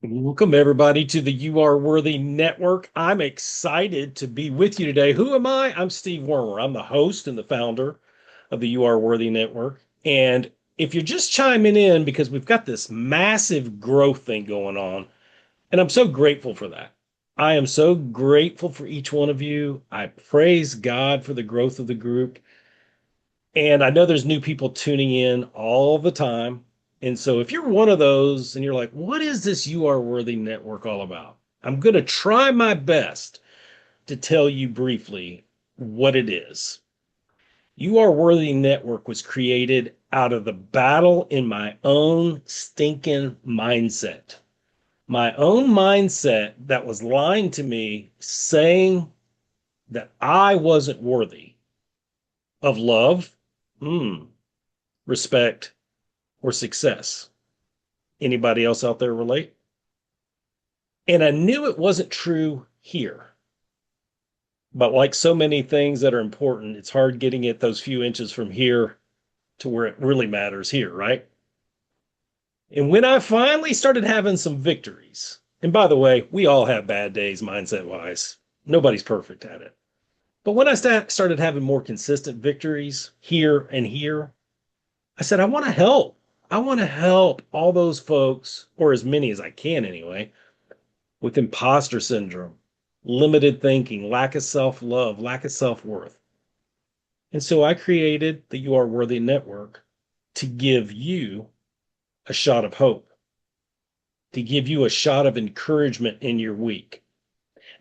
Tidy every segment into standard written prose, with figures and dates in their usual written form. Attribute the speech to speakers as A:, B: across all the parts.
A: Welcome, everybody, to the You Are Worthy Network. I'm excited to be with you today. Who am I? I'm Steve Wormer. I'm the host and the founder of the You Are Worthy Network. And if you're just chiming in because we've got this massive growth thing going on, and I'm so grateful for that. I am so grateful for each one of you. I praise God for the growth of the group. And I know there's new people tuning in all the time. And so if you're one of those and you're like, what is this You Are Worthy Network all about? I'm going to try my best to tell you briefly what it is. You Are Worthy Network was created out of the battle in my own stinking mindset. My own mindset that was lying to me, saying that I wasn't worthy of love, respect, or success. Anybody else out there relate? And I knew it wasn't true here. But like so many things that are important, it's hard getting it those few inches from here to where it really matters here, right? And when I finally started having some victories, and by the way, we all have bad days mindset wise, nobody's perfect at it. But when I started having more consistent victories here and here, I said, I want to help. I want to help all those folks, or as many as I can anyway, with imposter syndrome, limited thinking, lack of self love, lack of self worth. And so I created the You Are Worthy Network to give you a shot of hope, to give you a shot of encouragement in your week.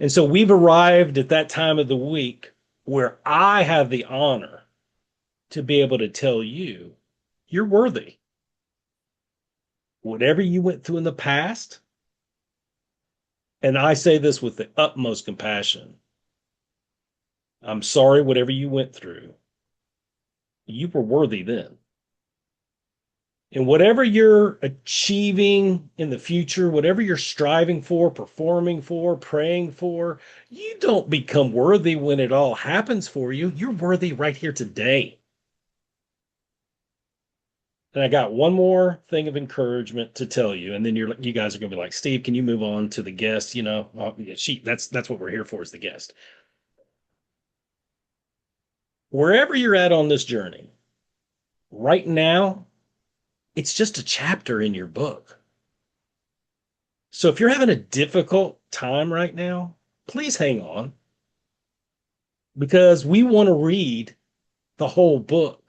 A: And so we've arrived at that time of the week where I have the honor to be able to tell you you're worthy. Whatever you went through in the past, and I say this with the utmost compassion, I'm sorry, whatever you went through, you were worthy then. And whatever you're achieving in the future, whatever you're striving for, performing for, praying for, you don't become worthy when it all happens for you. You're worthy right here today. And I got one more thing of encouragement to tell you, and then you guys are going to be like, Steve, can you move on to the guest? That's what we're here for, is the guest. Wherever you're at on this journey, right now, it's just a chapter in your book. So if you're having a difficult time right now, please hang on, because we want to read the whole book.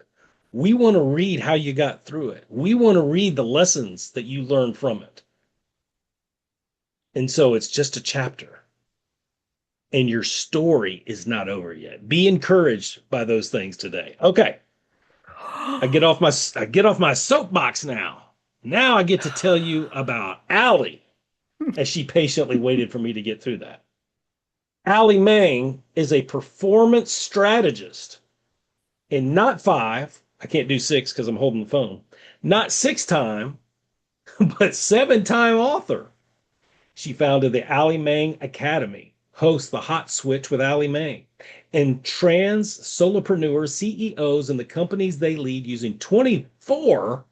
A: We want to read how you got through it. We want to read the lessons that you learned from it. And so it's just a chapter, and your story is not over yet. Be encouraged by those things today. Okay. I get off my soapbox now. Now I get to tell you about Alli, as she patiently waited for me to get through that. Alli Mang is a performance strategist, and not five. I can't do six because I'm holding the phone. Not six-time, but seven-time author. She founded the Alli Mang Academy, hosts the Hot Switch with Alli Mang, and trans solopreneurs, CEOs, and the companies they lead using 24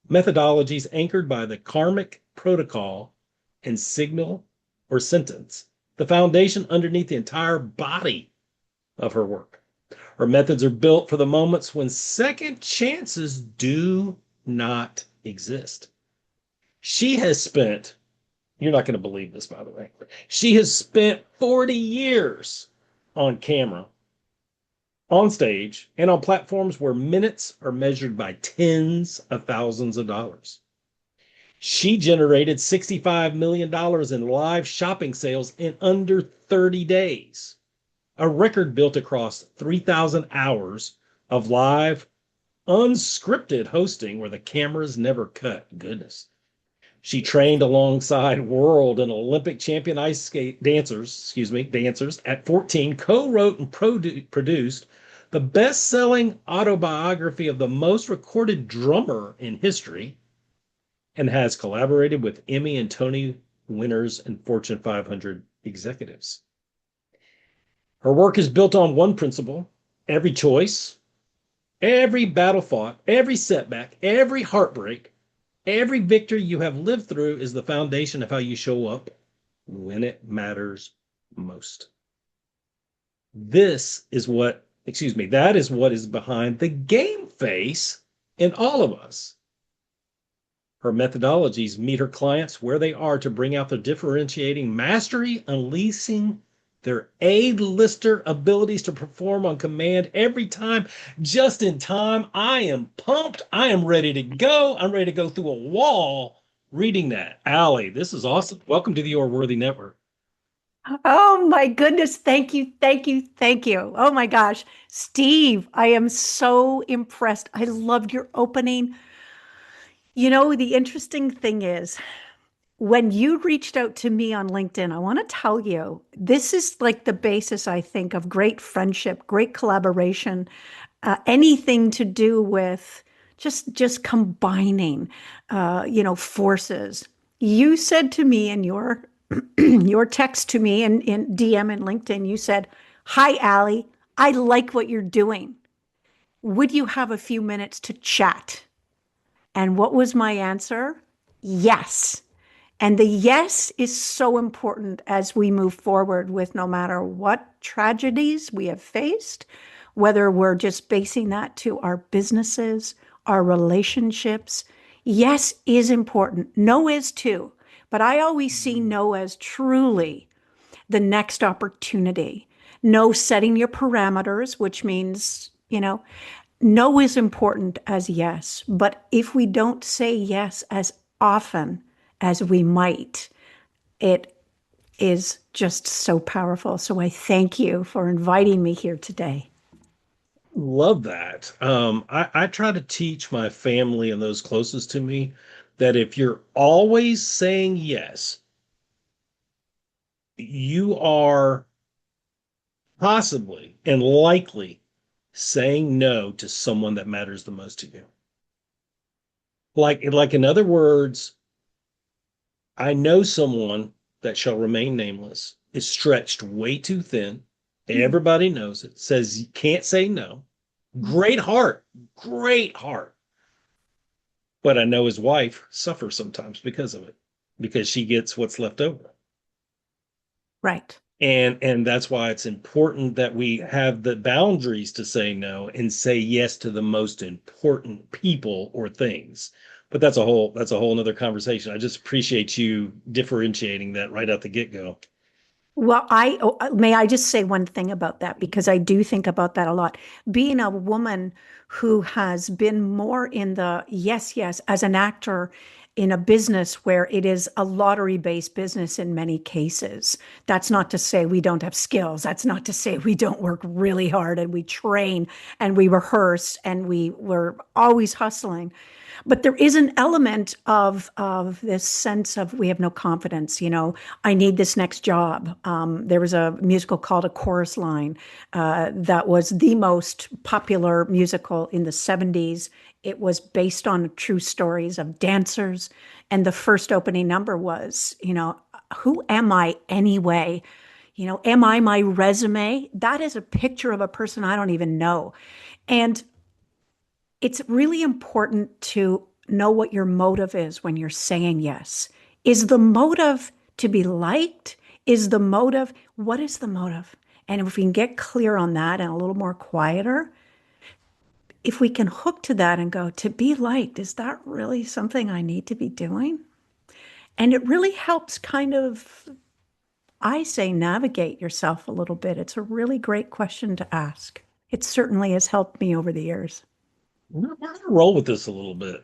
A: methodologies anchored by the Karmic Protocol and Signal or Sentence, the foundation underneath the entire body of her work. Her methods are built for the moments when second chances do not exist. She has spent, you're not going to believe this, by the way, she has spent 40 years on camera, on stage, and on platforms where minutes are measured by tens of thousands of dollars. She generated $65 million in live shopping sales in under 30 days, a record built across 3,000 hours of live, unscripted hosting where the cameras never cut. Goodness. She trained alongside world and Olympic champion ice skate dancers at 14, co-wrote and produced the best-selling autobiography of the most recorded drummer in history, and has collaborated with Emmy and Tony winners and Fortune 500 executives. Her work is built on one principle: every choice, every battle fought, every setback, every heartbreak Every victory you have lived through is the foundation of how you show up when it matters most. That is what is behind the game face in all of us. Her methodologies meet her clients where they are to bring out their differentiating mastery, unleashing their A-lister abilities to perform on command every time, just in time. I am pumped. I am ready to go. I'm ready to go through a wall reading that. Alli, this is awesome. Welcome to the Your Worthy Network.
B: Oh my goodness. Thank you. Thank you. Thank you. Oh my gosh. Steve, I am so impressed. I loved your opening. You know, the interesting thing is when you reached out to me on LinkedIn, I want to tell you, this is like the basis, I think, of great friendship, great collaboration, anything to do with just combining, forces. You said to me in your your text to me in DM and LinkedIn, you said, "Hi, Alli. I like what you're doing. Would you have a few minutes to chat?" And what was my answer? Yes. And the yes is so important as we move forward with no matter what tragedies we have faced, whether we're just basing that to our businesses, our relationships. Yes is important. No is too. But I always see no as truly the next opportunity. No setting your parameters, which means, no is important as yes. But if we don't say yes as often as we might, it is just so powerful. So I thank you for inviting me here today.
A: Love that. I try to teach my family and those closest to me that if you're always saying yes, you are possibly and likely saying no to someone that matters the most to you. Like in other words, I know someone that shall remain nameless is stretched way too thin. Everybody knows it, says you can't say no. Great heart. But I know his wife suffers sometimes because of it, because she gets what's left over.
B: Right.
A: And that's why it's important that we have the boundaries to say no and say yes to the most important people or things. But that's a whole nother conversation. I just appreciate you differentiating that right out the get-go.
B: Well, may I just say one thing about that because I do think about that a lot. Being a woman who has been more in the yes, yes, as an actor in a business where it is a lottery-based business in many cases. That's not to say we don't have skills. That's not to say we don't work really hard and we train and we rehearse and we were always hustling. But there is an element of this sense of we have no confidence. I need this next job. There was a musical called A Chorus Line that was the most popular musical in the 70s. It was based on true stories of dancers. And the first opening number was, who am I anyway? Am I my resume? That is a picture of a person I don't even know. And it's really important to know what your motive is when you're saying yes. Is the motive to be liked? What is the motive? And if we can get clear on that and a little more quieter, if we can hook to that and go, to be liked, is that really something I need to be doing? And it really helps kind of, I say, navigate yourself a little bit. It's a really great question to ask. It certainly has helped me over the years.
A: We're gonna roll with this a little bit.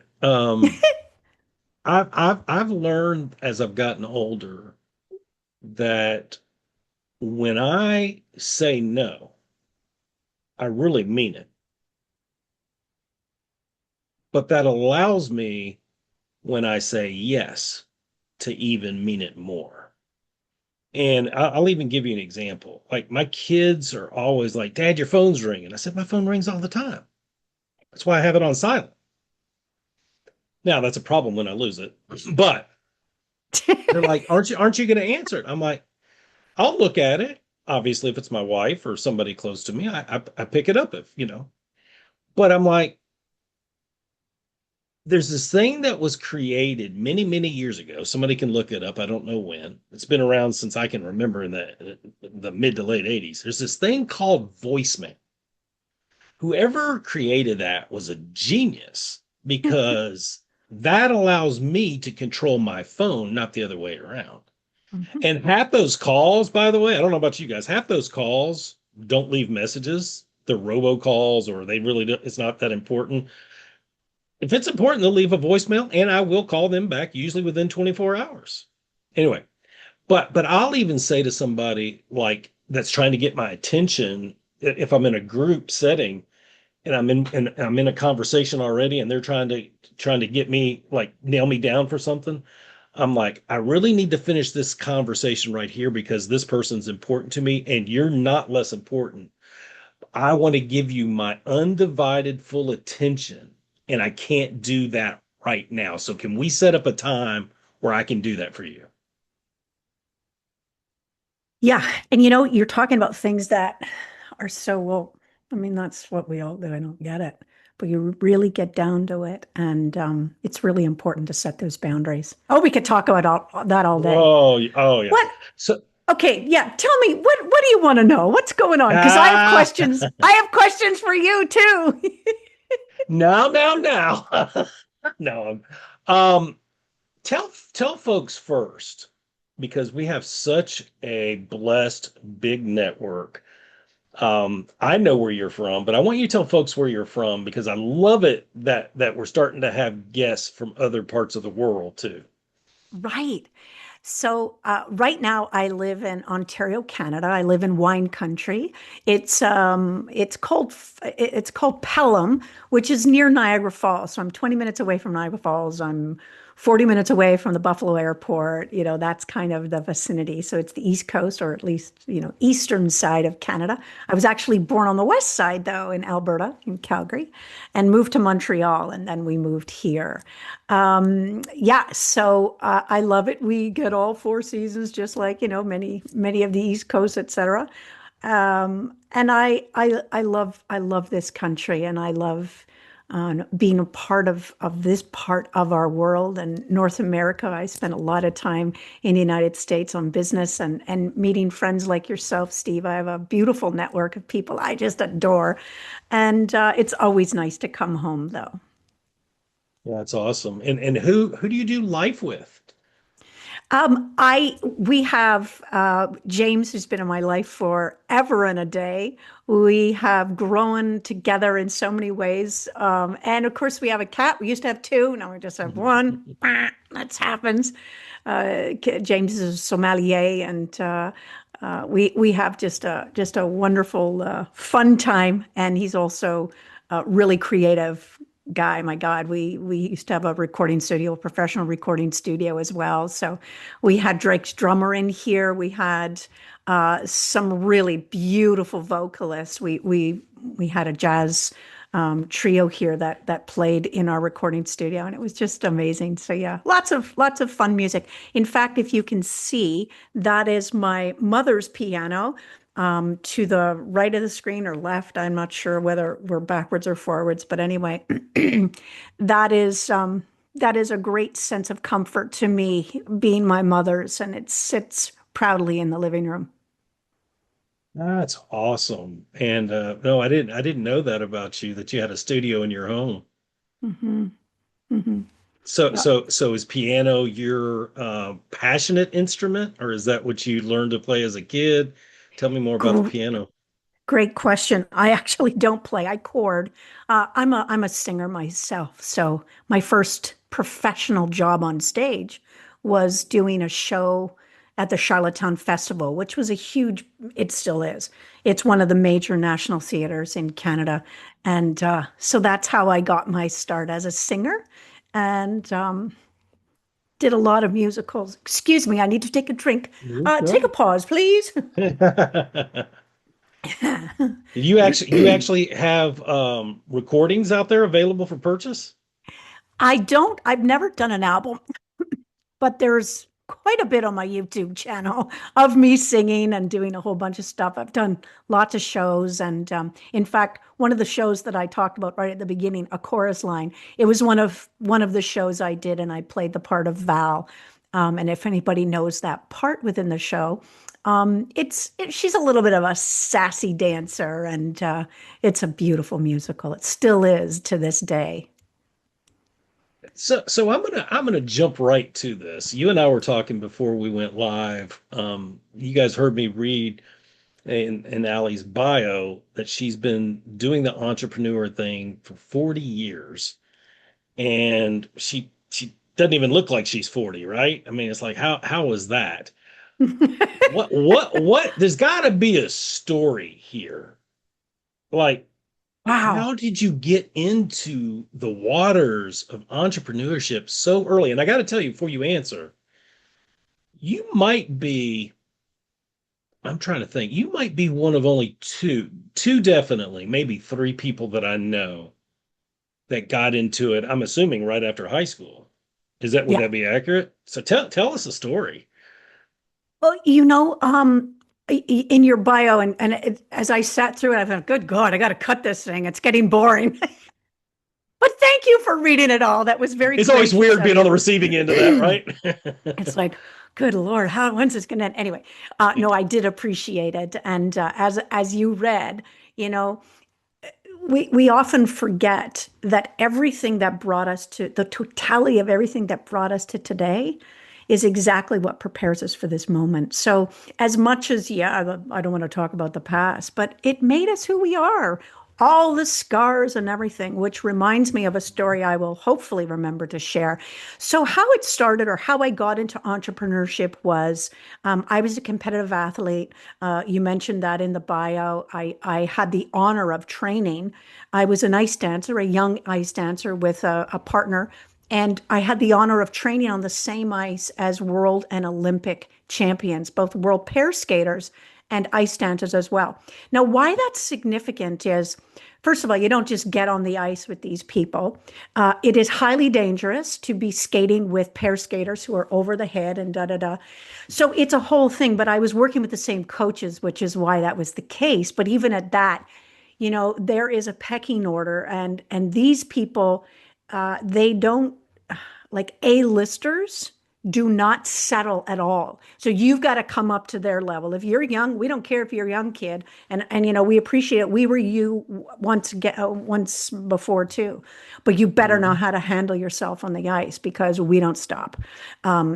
A: I've learned as I've gotten older that when I say no, I really mean it. But that allows me, when I say yes, to even mean it more. And I'll even give you an example. Like my kids are always like, "Dad, your phone's ringing." I said, "My phone rings all the time. That's why I have it on silent." Now that's a problem when I lose it. But they're like, "Aren't you going to answer it?" I'm like, "I'll look at it. Obviously, if it's my wife or somebody close to me, I pick it up if. But I'm like, there's this thing that was created many, many years ago. Somebody can look it up. I don't know when. It's been around since I can remember in the mid to late 80s. There's this thing called voicemail. Whoever created that was a genius because that allows me to control my phone, not the other way around.
B: Mhm.
A: And half those calls, by the way, I don't know about you guys, half those calls don't leave messages. They're robocalls or they really do, it's not that important. If it's important, they'll leave a voicemail and I will call them back usually within 24 hours. Anyway, but I'll even say to somebody like that's trying to get my attention if I'm in a group setting and I'm in a conversation already and they're trying to get me like nail me down for something. I'm like, I really need to finish this conversation right here because this person's important to me and you're not less important. I want to give you my undivided full attention, and I can't do that right now. So can we set up a time where I can do that for you?
B: Yeah. And you're talking about things that are so, well, I mean, that's what we all do. I don't get it. But you really get down to it. And it's really important to set those boundaries. Oh, we could talk about that all day.
A: Oh yeah.
B: What?
A: So
B: Okay, yeah. Tell me, what do you want to know? What's going on? Because I have
A: ah
B: questions. I have questions for you too.
A: no. No. Um tell folks first because we have such a blessed big network. I know where you're from, but I want you to tell folks where you're from because I love it that we're starting to have guests from other parts of the world too.
B: Right. So right now I live in Ontario, Canada. I live in wine country. It's called Pelham, which is near Niagara Falls. So I'm 20 minutes away from Niagara Falls. I'm 40 minutes away from the Buffalo Airport. That's kind of the vicinity. So it's the East Coast, or at least, eastern side of Canada. I was actually born on the west side, though, in Alberta, in Calgary, and moved to Montreal, and then we moved here. Yeah, so I love it. We get all four seasons, just like many of the East Coast, etc. And I love this country, and I love being a part of this part of our world and North America. I spent a lot of time in the United States on business and meeting friends like yourself, Steve. I have a beautiful network of people I just adore, and it's always nice to come home, though.
A: Yeah, that's awesome. And who do you do life with?
B: We have James, who's been in my life forever and a day. We have grown together in so many ways. And of course, we have a cat. We used to have two. Now we just have one. That happens. James is a sommelier, and we have just a wonderful, fun time. And he's also really creative guy. My God, we used to have a recording studio, a professional recording studio as well. So we had Drake's drummer in here. We had some really beautiful vocalists. We had a jazz trio here that played in our recording studio, and it was just amazing. So yeah, lots of fun music. In fact, if you can see, that is my mother's piano. To the right of the screen or left, I'm not sure whether we're backwards or forwards, but anyway, that is that is a great sense of comfort to me, being my mother's, and it sits proudly in the living room.
A: That's awesome. And no, I didn't know that about you, that you had a studio in your home.
B: Hmm. Hmm.
A: So is piano your passionate instrument, or is that what you learned to play as a kid? Tell me more about the
B: Yeah.
A: piano.
B: Great question. I actually don't play. I chord. I'm a singer myself. So my first professional job on stage was doing a show at the Charlottetown Festival, which was a huge, it still is. It's one of the major national theaters in Canada. And so that's how I got my start as a singer, and did a lot of musicals. Excuse me, I need to take a drink.
A: You're
B: Take a
A: good.
B: pause, please.
A: You actually have recordings out there available for purchase?
B: I've never done an album, but there's quite a bit on my YouTube channel of me singing and doing a whole bunch of stuff. I've done lots of shows. And in fact, one of the shows that I talked about right at the beginning, A Chorus Line, it was one of the shows I did, and I played the part of Val. And if anybody knows that part within the show, she's a little bit of a sassy dancer, and it's a beautiful musical. It still is to this day.
A: So I'm gonna jump right to this. You and I were talking before we went live. You guys heard me read in Allie's bio that she's been doing the entrepreneur thing for 40 years, and she doesn't even look like she's 40, right? I mean, it's like how is that? What? There's got to be a story here. Like,
B: Wow.
A: how did you get into the waters of entrepreneurship so early? And I got to tell you before you answer, you might be, I'm trying to think, you might be one of only two definitely, maybe three people that I know that got into it. I'm assuming right after high school. Would
B: Yeah.
A: that be accurate? So tell us a story.
B: Well, in your bio, as I sat through it, I thought, good God, I got to cut this thing. It's getting boring. But thank you for reading it all. That was very
A: It's always
B: gracious
A: weird
B: of
A: being on
B: you.
A: the receiving end of that, right?
B: It's like, good Lord, when's this going to end? Anyway, no, I did appreciate it. And as you read, you know, we often forget that everything that brought us to the totality of everything that brought us to today is exactly what prepares us for this moment. So, as much as, yeah, I don't want to talk about the past, but it made us who we are. All the scars and everything, which reminds me of a story I will hopefully remember to share. So, how it started or how I got into entrepreneurship was I was a competitive athlete. You mentioned that in the bio. I had the honor of training. I was an ice dancer, a young ice dancer with a partner, and I had the honor of training on the same ice as world and Olympic champions, both world pair skaters and ice dancers as well. Now, why that's significant is, first of all, you don't just get on the ice with these people. It is highly dangerous to be skating with pair skaters who are over the head and da da da. So it's a whole thing. But I was working with the same coaches, which is why that was the case. But even at that, there is a pecking order, and these people, they don't, like, A-listers do not settle at all. So you've got to come up to their level. If you're young, we don't care if you're a young kid, and we appreciate it. We were you once before too, but you better know
A: Mhm.
B: how to handle yourself on the ice because we don't stop.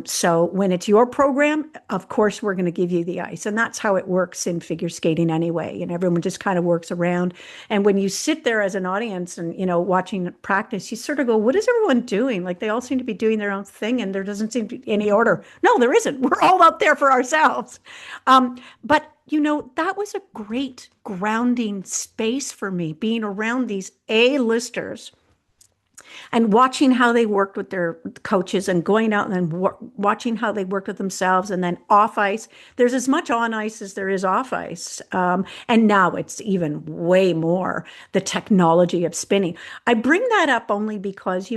B: So when it's your program, of course we're going to give you the ice, and that's how it works in figure skating anyway. And everyone just kind of works around. And when you sit there as an audience and watching practice, you sort of go, "What is everyone doing? Like they all seem to be doing their own thing, and there doesn't seem to be any order." No, there isn't. We're all out there for ourselves. But that was a great grounding space for me, being around these A-listers and watching how they worked with their coaches and going out and then watching how they worked with themselves, and then off ice. There's as much on ice as there is off ice. And now it's even way more the technology of spinning. I bring that up only because,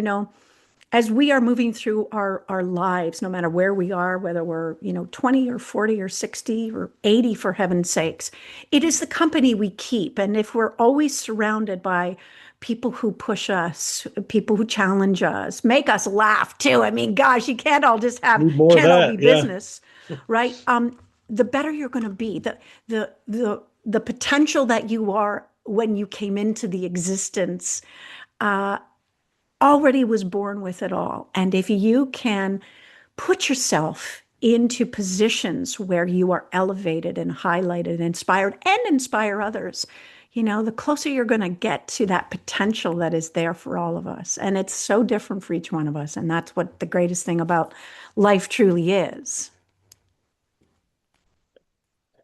B: as we are moving through our lives, no matter where we are, whether we're, 20 or 40 or 60 or 80, for heaven's sakes, it is the company we keep. And if we're always surrounded by people who push us, people who challenge us, make us laugh too. I mean, gosh, you
A: Need more of
B: can't all be
A: that. Yeah.
B: business, right? The better you're going to be. The potential that you are when you came into the existence already was born with it all. And if you can put yourself into positions where you are elevated and highlighted and inspired and inspire others, the closer you're going to get to that potential that is there for all of us. And it's so different for each one of us. And that's what the greatest thing about life truly is.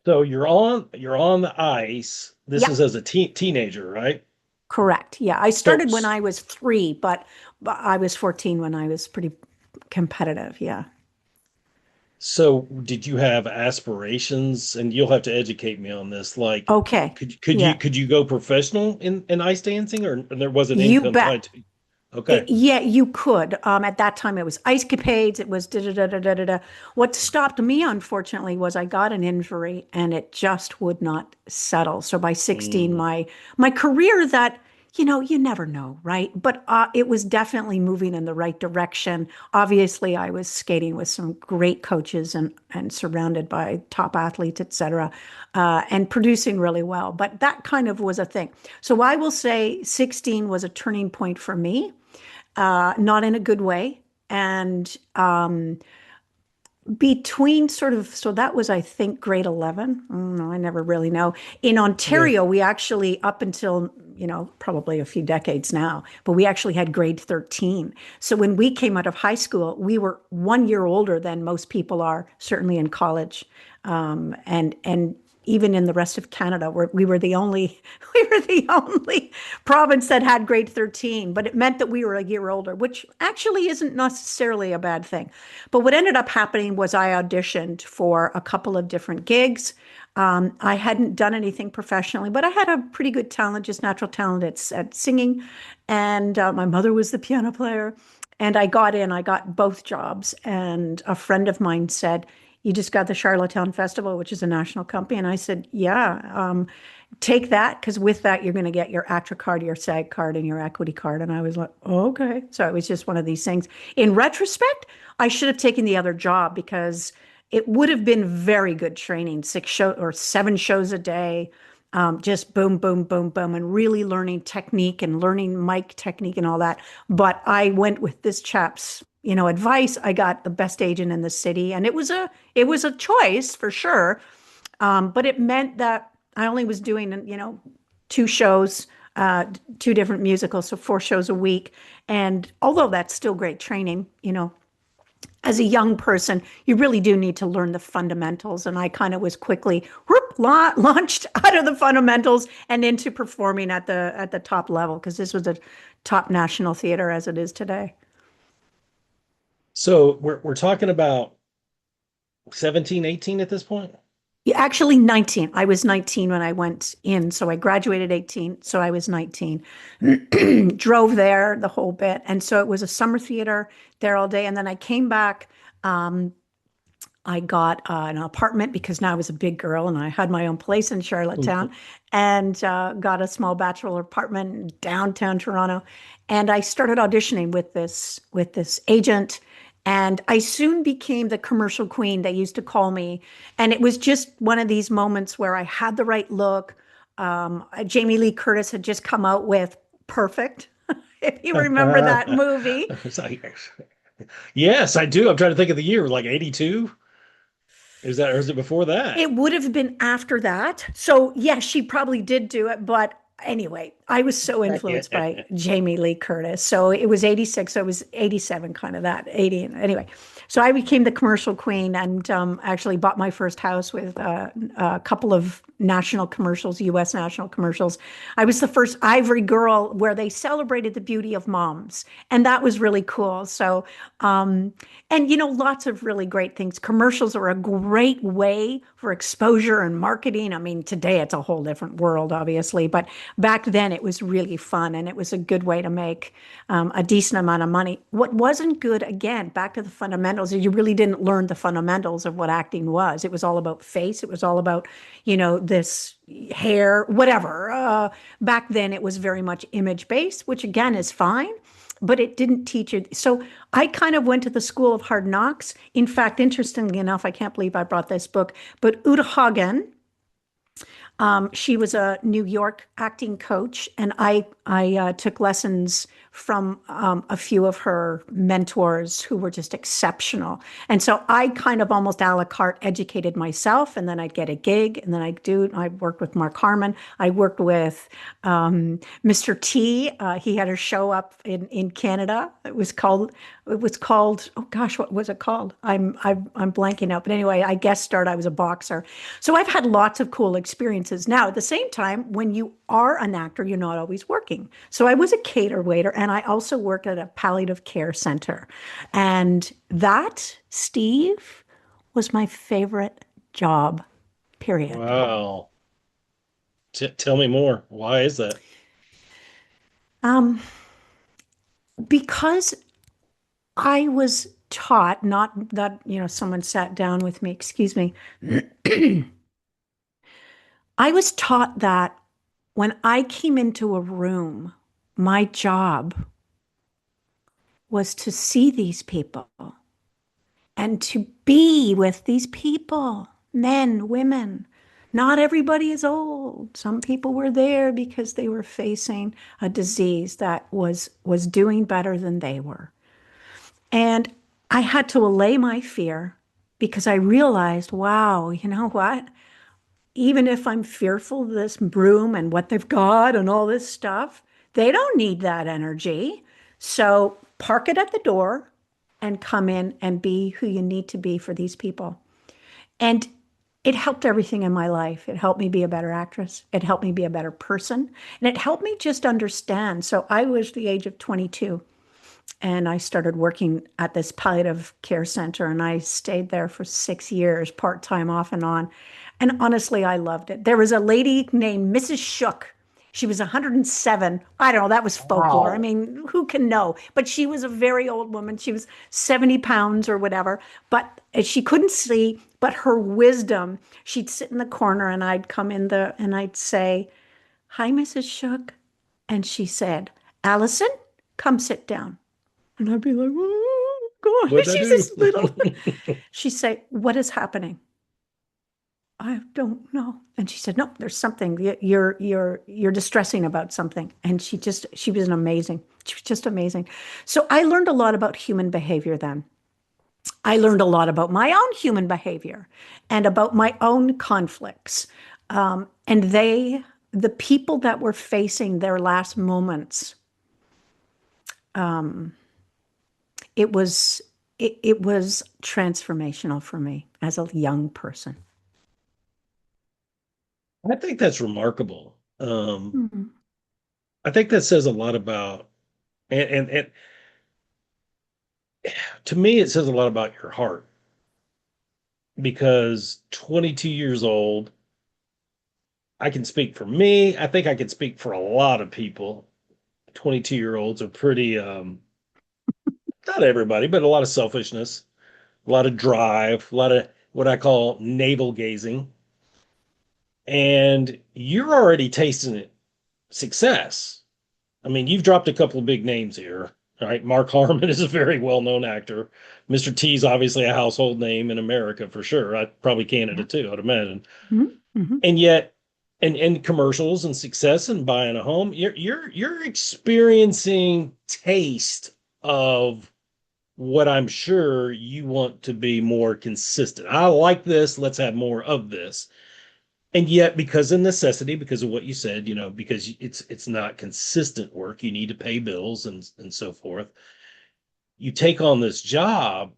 A: So you're on the ice. This
B: Yeah,
A: is as a teenager, right?
B: correct. Yeah, I
A: So
B: started when I was 3, but I was 14 when I was pretty competitive. Yeah.
A: so did you have aspirations? And you'll have to educate me on this. Like,
B: Okay.
A: could you
B: Yeah.
A: go professional in ice dancing, or there wasn't
B: You
A: income
B: bet.
A: tied to? Okay.
B: Yeah, you could. At that time, it was ice capades. It was da da da da da da da. What stopped me, unfortunately, was I got an injury and it just would not settle. So by 16,
A: Mm.
B: my career that, you never know, right? But it was definitely moving in the right direction. Obviously, I was skating with some great coaches and surrounded by top athletes, et cetera, and producing really well. But that kind of was a thing. So I will say 16 was a turning point for me, not in a good way. And between sort of, so that was, I think, grade 11. No, I never really know. In
A: Yeah.
B: Ontario, we actually, up until, probably a few decades now, but we actually had grade 13. So when we came out of high school, we were 1 year older than most people are, certainly in college. And even in the rest of Canada, where we were the only we were the only province that had grade 13, but it meant that we were a year older, which actually isn't necessarily a bad thing. But what ended up happening was I auditioned for a couple of different gigs. I hadn't done anything professionally, but I had a pretty good talent, just natural talent at singing. And my mother was the piano player. And I got both jobs. And a friend of mine said, "You just got the Charlottetown Festival, which is a national company." And I said, "Yeah, take that, because with that, you're going to get your ACTRA card, your SAG card, and your equity card." And I was like, "Oh, okay." So it was just one of these things. In retrospect, I should have taken the other job because it would have been very good training, 6 show or 7 shows a day, just boom, boom, boom, boom, and really learning technique and learning mic technique and all that. But I went with this chap's, advice. I got the best agent in the city, and it was a choice for sure. But it meant that I only was doing, 2 shows, uh, 2 different musicals, so 4 shows a week. And although that's still great training, as a young person, you really do need to learn the fundamentals. And I kind of was quickly launched out of the fundamentals and into performing at the top level, because this was a top national theater as it is today.
A: So we're talking about 17, 18 at this point?
B: Yeah, actually 19. I was 19 when I went in. So I graduated 18. So I was 19. Drove there the whole bit. And so it was a summer theater there all day. And then I came back. Um, I got an apartment because now I was a big girl and I had my own place in Charlottetown, and got a small bachelor apartment in downtown Toronto. And I started auditioning with this agent, and I soon became the commercial queen, they used to call me. And it was just one of these moments where I had the right look. Jamie Lee Curtis had just come out with Perfect, if you remember that movie.
A: It's like, yes, I do. I'm trying to think of the year, like 82. Is that, or is it before that?
B: It would have been after that. So, yes, she probably did do it. But anyway, I was so influenced by Jamie Lee Curtis. So it was 86. So it was 87, kind of that 80. Anyway, so I became the commercial queen, and actually bought my first house with a couple of national commercials, US national commercials. I was the first Ivory girl where they celebrated the beauty of moms. And that was really cool. So, and lots of really great things. Commercials are a great way for exposure and marketing. I mean, today it's a whole different world, obviously, but back then it was really fun, and it was a good way to make a decent amount of money. What wasn't good, again, back to the fundamentals, is you really didn't learn the fundamentals of what acting was. It was all about face. It was all about, this hair, whatever. Back then it was very much image based, which again is fine, but it didn't teach you. So I kind of went to the school of hard knocks. In fact, interestingly enough, I can't believe I brought this book, but Uta Hagen, she was a New York acting coach, and I took lessons from a few of her mentors who were just exceptional. And so I kind of almost a la carte educated myself, and then I'd get a gig, and then I worked with Mark Harmon. I worked with Mr. T. He had a show up in Canada. It was called, oh gosh, what was it called? I'm blanking out. But anyway, I guest starred. I was a boxer. So I've had lots of cool experiences. Now, at the same time, when you are an actor, you're not always working. So I was a cater waiter, and I also worked at a palliative care center. And that, Steve, was my favorite job, period.
A: Wow. Tell me more. Why is that?
B: Um, Because I was taught, not that, someone sat down with me, excuse me. I was taught that when I came into a room, my job was to see these people and to be with these people, men, women. Not everybody is old. Some people were there because they were facing a disease that was doing better than they were. And I had to allay my fear because I realized, wow, you know what? Even if I'm fearful of this broom and what they've got and all this stuff, they don't need that energy. So park it at the door and come in and be who you need to be for these people. And it helped everything in my life. It helped me be a better actress. It helped me be a better person. And it helped me just understand. So I was the age of 22 and I started working at this palliative care center and I stayed there for 6 years, part-time off and on. And honestly, I loved it. There was a lady named Mrs. Shook. She was 107. I don't know, that was folklore. I
A: Wow.
B: mean, who can know? But she was a very old woman. She was 70 pounds or whatever, but she couldn't see, but her wisdom, she'd sit in the corner and I'd come in and I'd say, "Hi, Mrs. Shook." And she said, "Allison, come sit down." And I'd be like, "Oh, God."
A: What'd I
B: She's
A: do?
B: this little. She'd say, "What is happening?" "I don't know." And she said, "No, there's something. You're distressing about something." And she was amazing. She was just amazing. So I learned a lot about human behavior then. I learned a lot about my own human behavior and about my own conflicts. And the people that were facing their last moments, um, it was it was transformational for me as a young person.
A: I think that's remarkable.
B: Mhm.
A: I think that says a lot about, and to me, it says a lot about your heart because 22 years old, I can speak for me. I think I can speak for a lot of people. 22-year-olds are pretty, not everybody, but a lot of selfishness, a lot of drive, a lot of what I call navel gazing. And you're already tasting it, success. I mean, you've dropped a couple of big names here, right? Mark Harmon is a very well-known actor. Mr. T is obviously a household name in America for sure. Probably Canada
B: Yeah.
A: too, I'd imagine.
B: Mhm. Mhm.
A: And yet, and commercials and success and buying a home, you're experiencing taste of what I'm sure you want to be more consistent. I like this. Let's have more of this. And yet, because of necessity, because of what you said, because it's not consistent work, you need to pay bills and so forth. You take on this job,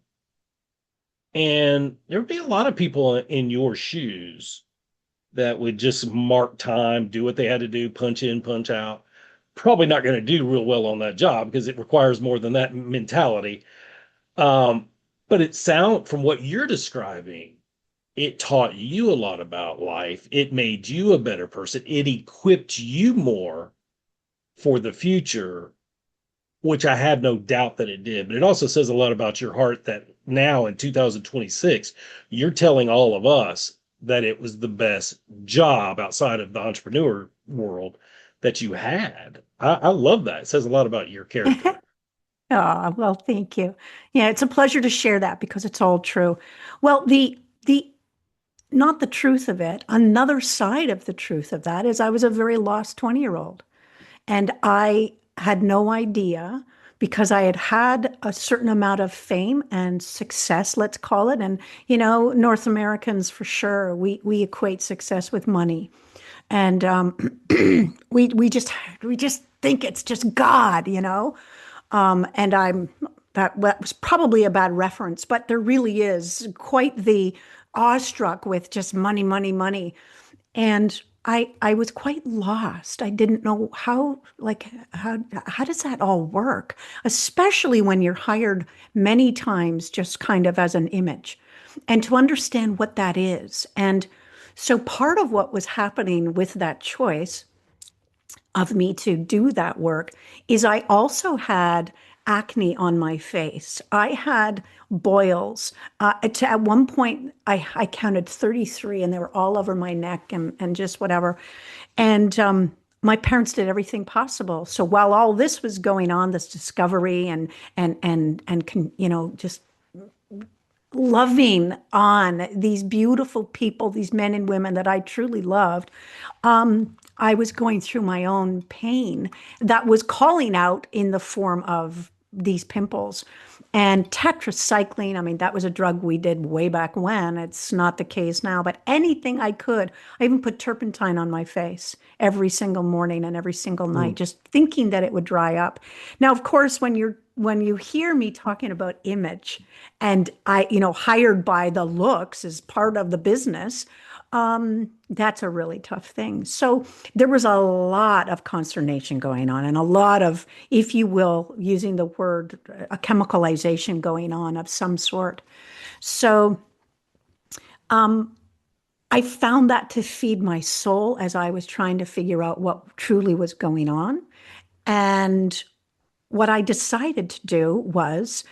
A: and there would be a lot of people in your shoes that would just mark time, do what they had to do, punch in, punch out. Probably not going to do real well on that job because it requires more than that mentality. Um, but it sound from what you're describing, it taught you a lot about life. It made you a better person. It equipped you more for the future, which I have no doubt that it did. But it also says a lot about your heart that now in 2026, you're telling all of us that it was the best job outside of the entrepreneur world that you had. I love that. It says a lot about your character.
B: Oh, well, thank you. Yeah, it's a pleasure to share that because it's all true. Well, the not the truth of it, another side of the truth of that is I was a very lost 20-year-old. And I had no idea because I had had a certain amount of fame and success, let's call it. And, North Americans for sure, we equate success with money. And we just think it's just God. And that was probably a bad reference, but there really is quite the awestruck with just money, money, money. And I was quite lost. I didn't know how does that all work, especially when you're hired many times just kind of as an image, and to understand what that is. And so part of what was happening with that choice of me to do that work is I also had acne on my face. I had boils. At one point, I counted 33 and they were all over my neck and just whatever. And my parents did everything possible. So while all this was going on, this discovery and just loving on these beautiful people, these men and women that I truly loved, I was going through my own pain that was calling out in the form of these pimples. And tetracycline, I mean, that was a drug we did way back when. It's not the case now, but anything I could. I even put turpentine on my face every single morning and every single night,
A: Mm.
B: just thinking that it would dry up. Now, of course, when you hear me talking about image and hired by the looks as part of the business, that's a really tough thing. So there was a lot of consternation going on and a lot of, if you will, using the word, a chemicalization going on of some sort. So I found that to feed my soul as I was trying to figure out what truly was going on. And what I decided to do was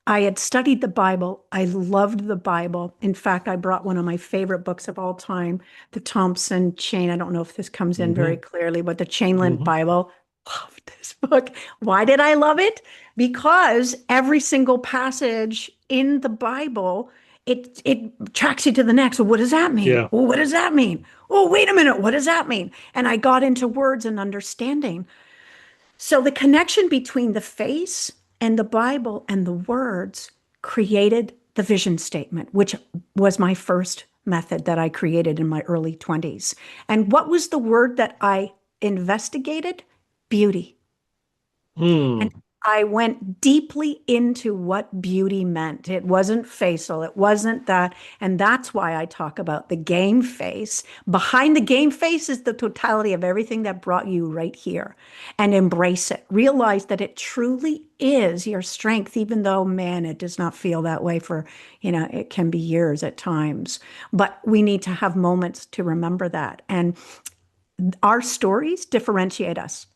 B: I had studied the Bible. I loved the Bible. In fact, I brought one of my favorite books of all time, the Thompson Chain. I don't know if this comes in very
A: Hmm.
B: clearly, but the Chainlink
A: Hmm.
B: Bible. Loved this book. Why did I love it? Because every single passage in the Bible, it tracks you to the next. So what does that mean?
A: Yeah.
B: Well, what does that mean? Oh, wait a minute. What does that mean? And I got into words and understanding. So the connection between the face and the Bible and the words created the vision statement, which was my first method that I created in my early 20s. And what was the word that I investigated? Beauty. And
A: Mm.
B: I went deeply into what beauty meant. It wasn't facial, it wasn't that. And that's why I talk about the game face. Behind the game face is the totality of everything that brought you right here. And embrace it. Realize that it truly is your strength, even though, man, it does not feel that way for, it can be years at times. But we need to have moments to remember that. And our stories differentiate us.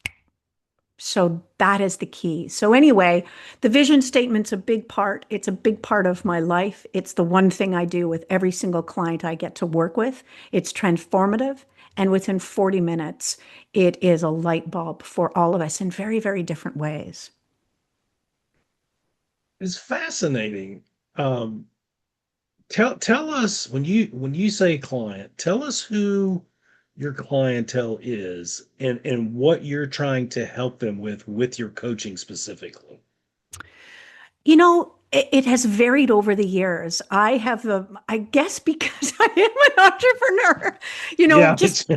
B: So that is the key. So anyway, the vision statement's a big part. It's a big part of my life. It's the one thing I do with every single client I get to work with. It's transformative. And within 40 minutes, it is a light bulb for all of us in very, very different ways.
A: It's fascinating. Um, tell us when you say client, tell us who your clientele is and what you're trying to help them with your coaching specifically.
B: It has varied over the years. I guess because I am an entrepreneur,
A: Yeah,
B: just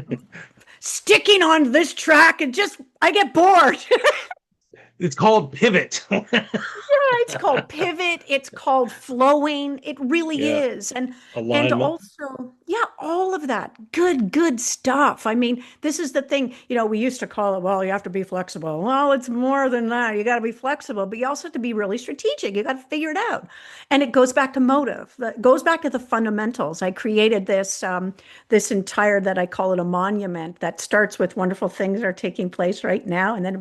B: sticking on this track and I get bored.
A: it's called pivot.
B: It's called pivot. It's called flowing. It really
A: Yeah,
B: is. And
A: alignment.
B: also, yeah, all of that good stuff. I mean, this is the thing, we used to call it, well, you have to be flexible. Well, it's more than that. You got to be flexible, but you also have to be really strategic. You got to figure it out. And it goes back to motive. That goes back to the fundamentals. I created this entire, that I call it a monument, that starts with wonderful things are taking place right now, and then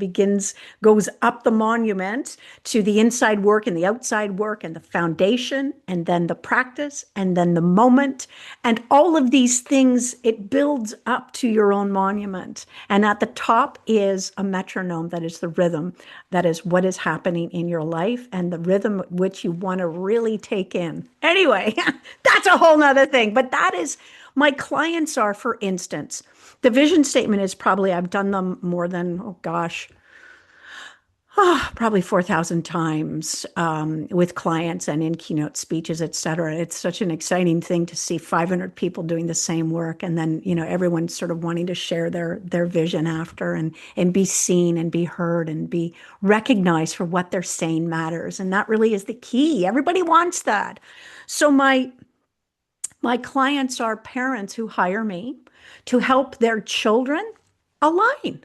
B: goes up the monument to the inside work and the outside work and the foundation and then the practice and then the moment, and all of these things, it builds up to your own monument. And at the top is a metronome, that is the rhythm, that is what is happening in your life and the rhythm which you want to really take in. Anyway, that's a whole nother thing, but that is, my clients are, for instance, the vision statement is probably, I've done them more than, oh gosh, probably 4,000 times, with clients and in keynote speeches, et cetera. It's such an exciting thing to see 500 people doing the same work, and then everyone sort of wanting to share their vision after, and be seen and be heard and be recognized for what they're saying matters. And that really is the key. Everybody wants that. So my clients are parents who hire me to help their children align.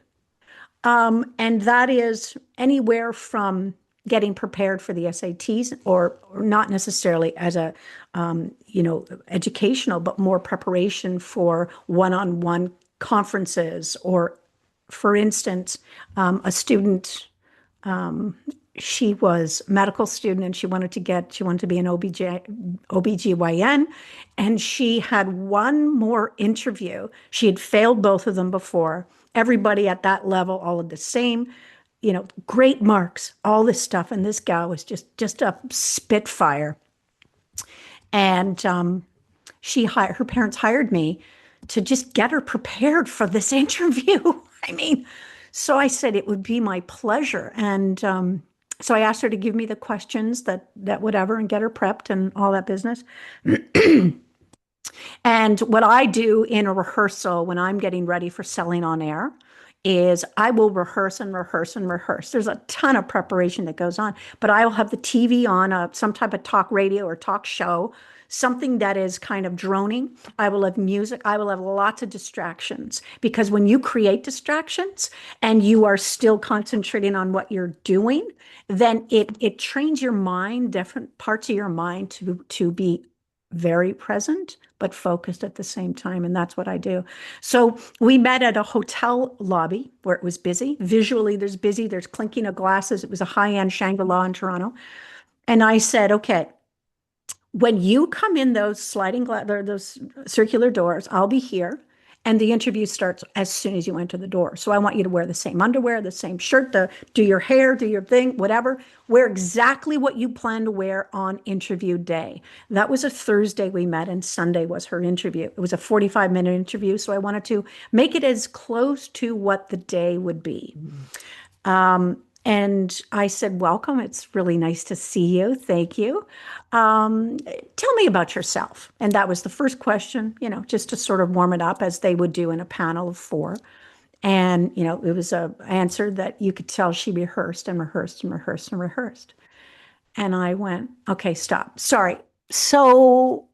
B: And that is anywhere from getting prepared for the SATs, or not necessarily as a, educational, but more preparation for one-on-one conferences, or, for instance, a student Um, she was a medical student and she wanted to be an OBGYN. And she had one more interview. She had failed both of them before. Everybody at that level, all of the same, great marks, all this stuff. And this gal was just a spitfire. And her parents hired me to just get her prepared for this interview. I mean, so I said it would be my pleasure. And so I asked her to give me the questions that whatever and get her prepped and all that business. And what I do in a rehearsal when I'm getting ready for selling on air is I will rehearse and rehearse and rehearse. There's a ton of preparation that goes on, but I will have the TV on, some type of talk radio or talk show, something that is kind of droning. I will have music. I will have lots of distractions, because when you create distractions and you are still concentrating on what you're doing, then it trains your mind, different parts of your mind to be very present but focused at the same time. And that's what I do. So we met at a hotel lobby where it was busy. Visually, there's clinking of glasses. It was a high-end Shangri-La in Toronto. And I said, okay, when you come in those those circular doors, I'll be here. And the interview starts as soon as you enter the door. So I want you to wear the same underwear, the same shirt, do your hair, do your thing, whatever. Wear exactly what you plan to wear on interview day. That was a Thursday we met, and Sunday was her interview. It was a 45-minute interview. So I wanted to make it as close to what the day would be. And I said, welcome. It's really nice to see you. Thank you. Tell me about yourself. And that was the first question, just to sort of warm it up, as they would do in a panel of four. And, it was an answer that you could tell she rehearsed and rehearsed and rehearsed and rehearsed. And I went, okay, stop. Sorry. So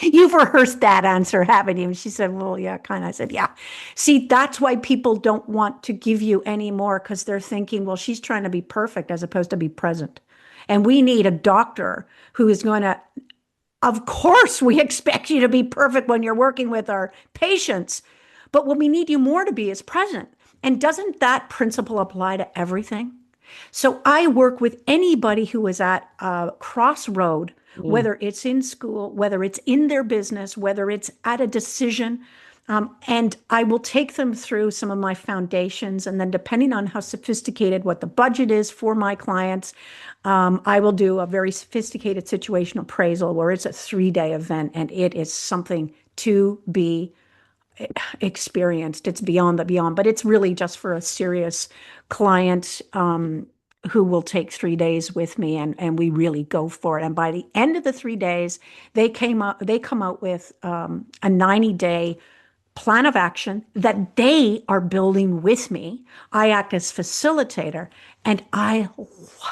B: you've rehearsed that answer, haven't you? And she said, well, yeah, kind of. I said, yeah. See, that's why people don't want to give you any more, because they're thinking, well, she's trying to be perfect as opposed to be present. And we need a doctor who is going to, of course, we expect you to be perfect when you're working with our patients. But what we need you more to be is present. And doesn't that principle apply to everything? So I work with anybody who is at a crossroad, whether it's in school, whether it's in their business, whether it's at a decision. And I will take them through some of my foundations. And then depending on how sophisticated what the budget is for my clients, I will do a very sophisticated situational appraisal where it's a 3-day event, and it is something to be experienced. It's beyond the beyond, but it's really just for a serious client who will take 3 days with me, and we really go for it. And by the end of the 3 days, they come out with a 90-day plan of action that they are building with me. I act as facilitator, and I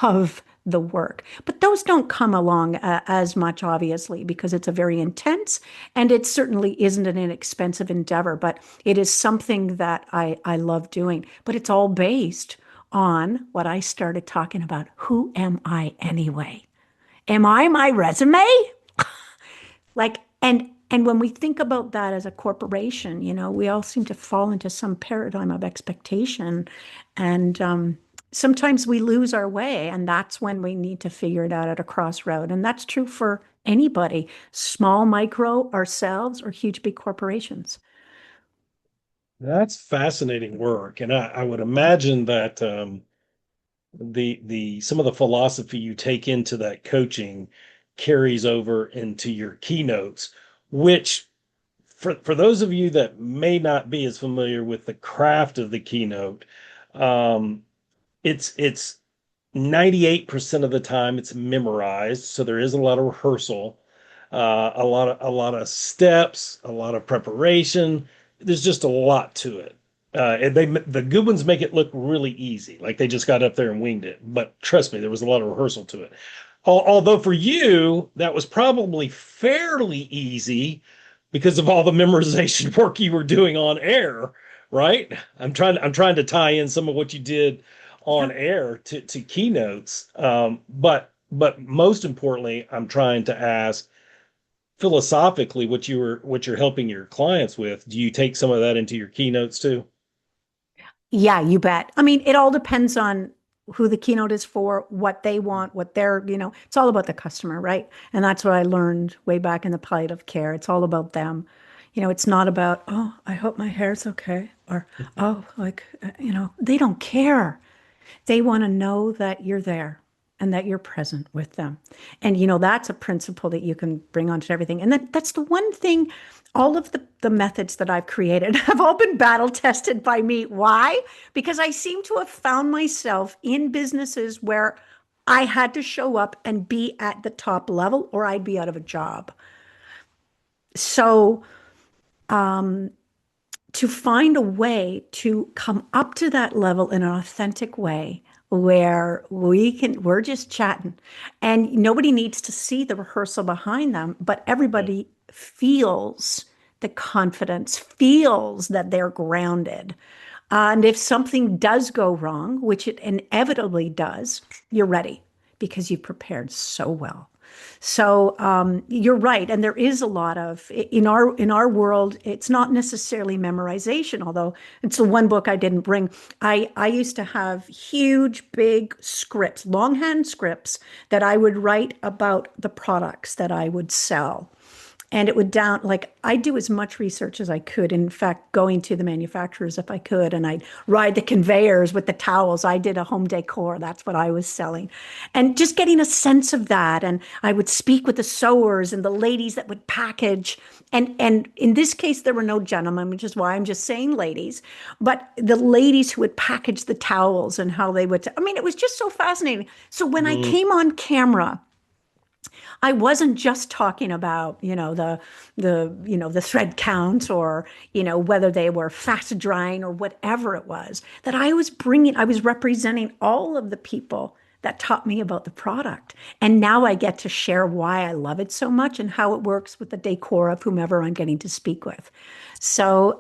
B: love the work. But those don't come along as much, obviously, because it's a very intense, and it certainly isn't an inexpensive endeavor, but it is something that I love doing. But it's all based on what I started talking about. Who am I anyway? Am I my resume? Like, and when we think about that as a corporation, we all seem to fall into some paradigm of expectation, and sometimes we lose our way, and that's when we need to figure it out at a crossroad. And that's true for anybody, small, micro, ourselves, or huge, big corporations.
A: That's fascinating work, and I would imagine that the some of the philosophy you take into that coaching carries over into your keynotes, which for those of you that may not be as familiar with the craft of the keynote, um, it's 98% of the time it's memorized, so there is a lot of rehearsal, a lot of steps, a lot of preparation. There's just a lot to it. And the good ones make it look really easy, like they just got up there and winged it. But trust me, there was a lot of rehearsal to it. Although for you, that was probably fairly easy because of all the memorization work you were doing on air, right? I'm trying to tie in some of what you did on
B: Yeah.
A: air to keynotes. But most importantly, I'm trying to ask philosophically what you're helping your clients with. Do you take some of that into your keynotes too?
B: Yeah, you bet. I mean, it all depends on who the keynote is for, what they want, what they're, it's all about the customer, right? And that's what I learned way back in the palliative care. It's all about them. It's not about, oh, I hope my hair's okay. Or, oh, like, they don't care. They want to know that you're there and that you're present with them. And, that's a principle that you can bring onto everything. And that's the one thing, all of the methods that I've created have all been battle tested by me. Why? Because I seem to have found myself in businesses where I had to show up and be at the top level or I'd be out of a job. So, to find a way to come up to that level in an authentic way where we're just chatting and nobody needs to see the rehearsal behind them, but everybody feels the confidence, feels that they're grounded. And if something does go wrong, which it inevitably does, you're ready because you prepared so well. So you're right, and there is a lot of in our world. It's not necessarily memorization, although it's the one book I didn't bring. I used to have huge, big scripts, longhand scripts that I would write about the products that I would sell. And it would I'd do as much research as I could. In fact, going to the manufacturers if I could, and I'd ride the conveyors with the towels. I did a home decor. That's what I was selling. And just getting a sense of that. And I would speak with the sewers and the ladies that would package. And in this case, there were no gentlemen, which is why I'm just saying ladies. But the ladies who would package the towels and how they would, it was just so fascinating. So when I came on camera, I wasn't just talking about, the thread count or, whether they were fast drying or whatever it was, that I was representing all of the people that taught me about the product. And now I get to share why I love it so much and how it works with the decor of whomever I'm getting to speak with. So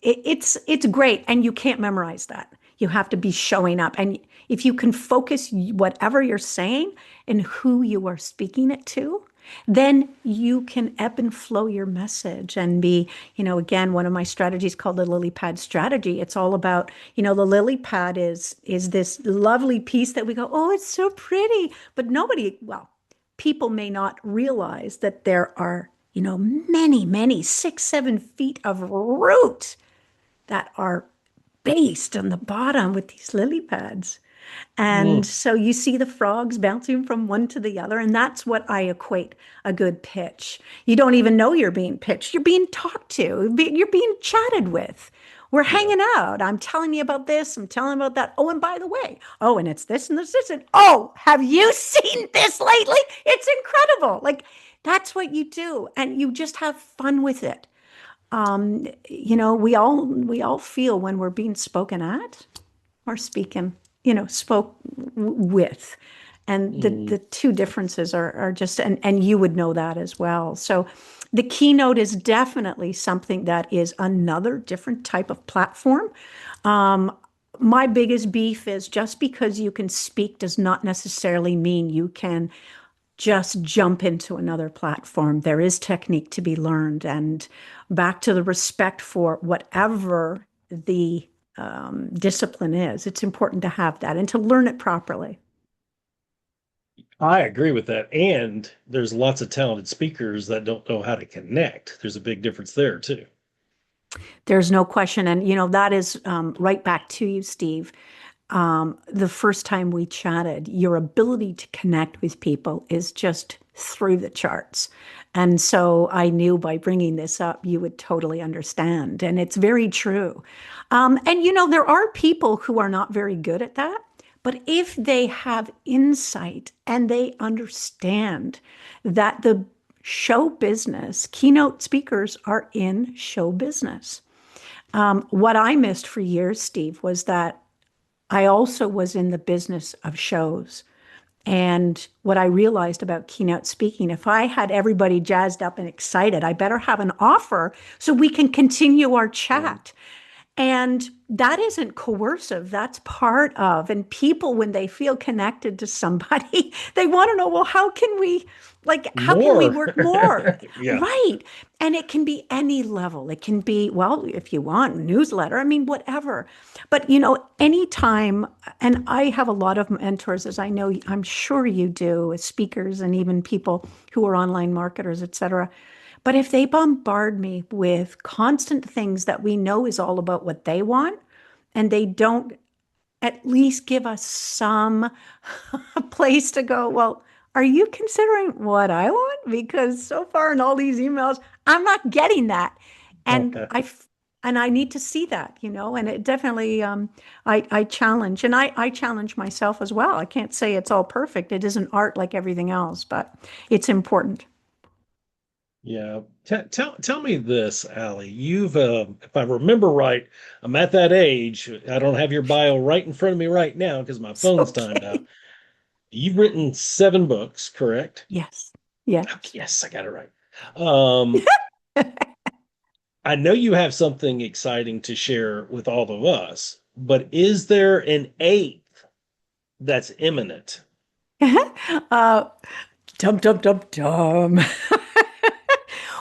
B: it's great. And you can't memorize that. You have to be showing up. And if you can focus whatever you're saying and who you are speaking it to, then you can ebb and flow your message and be, again, one of my strategies called the lily pad strategy. It's all about, the lily pad is this lovely piece that we go, oh, it's so pretty. But people may not realize that there are, many, many 6-7 feet of root that are based on the bottom with these lily pads. And so you see the frogs bouncing from one to the other. And that's what I equate a good pitch. You don't even know you're being pitched. You're being talked to. You're being chatted with. We're hanging out. I'm telling you about this. I'm telling you about that. Oh, and by the way, oh, and it's this and this. And oh, have you seen this lately? It's incredible. That's what you do. And you just have fun with it. We all feel when we're being spoken at or spoke with. And the two differences are just, and you would know that as well. So the keynote is definitely something that is another different type of platform. My biggest beef is just because you can speak does not necessarily mean you can just jump into another platform. There is technique to be learned, and back to the respect for whatever the discipline is. It's important to have that and to learn it properly.
A: I agree with that. And there's lots of talented speakers that don't know how to connect. There's a big difference there, too.
B: There's no question. And, that is right back to you, Steve. The first time we chatted, your ability to connect with people is just through the charts. And so I knew by bringing this up, you would totally understand. And it's very true. And, there are people who are not very good at that. But if they have insight and they understand that the show business, keynote speakers are in show business. What I missed for years, Steve, was that I also was in the business of shows. And what I realized about keynote speaking, if I had everybody jazzed up and excited, I better have an offer so we can continue our chat. And that isn't coercive. That's part of, and people, when they feel connected to somebody, they want to know, well, how can we
A: More.
B: work more?
A: Yeah.
B: Right. And it can be any level. It can be, well, if you want, newsletter, I mean, whatever. But, anytime, and I have a lot of mentors, as I know, I'm sure you do, as speakers and even people who are online marketers, et cetera. But if they bombard me with constant things that we know is all about what they want, and they don't at least give us some place to go, well, are you considering what I want? Because so far in all these emails, I'm not getting that. And I need to see that, and it definitely, I challenge, and I challenge myself as well. I can't say it's all perfect. It isn't art like everything else, but it's important.
A: Yeah. Tell me this, Allie. You've, if I remember right, I'm at that age. I don't have your bio right in front of me right now because my
B: It's
A: phone's timed out.
B: okay.
A: You've written 7 books, correct?
B: Yes. Yes.
A: Okay, yes, I got it right. Um, I know you have something exciting to share with all of us, but is there an eighth that's imminent?
B: uh, dum dum dum dum.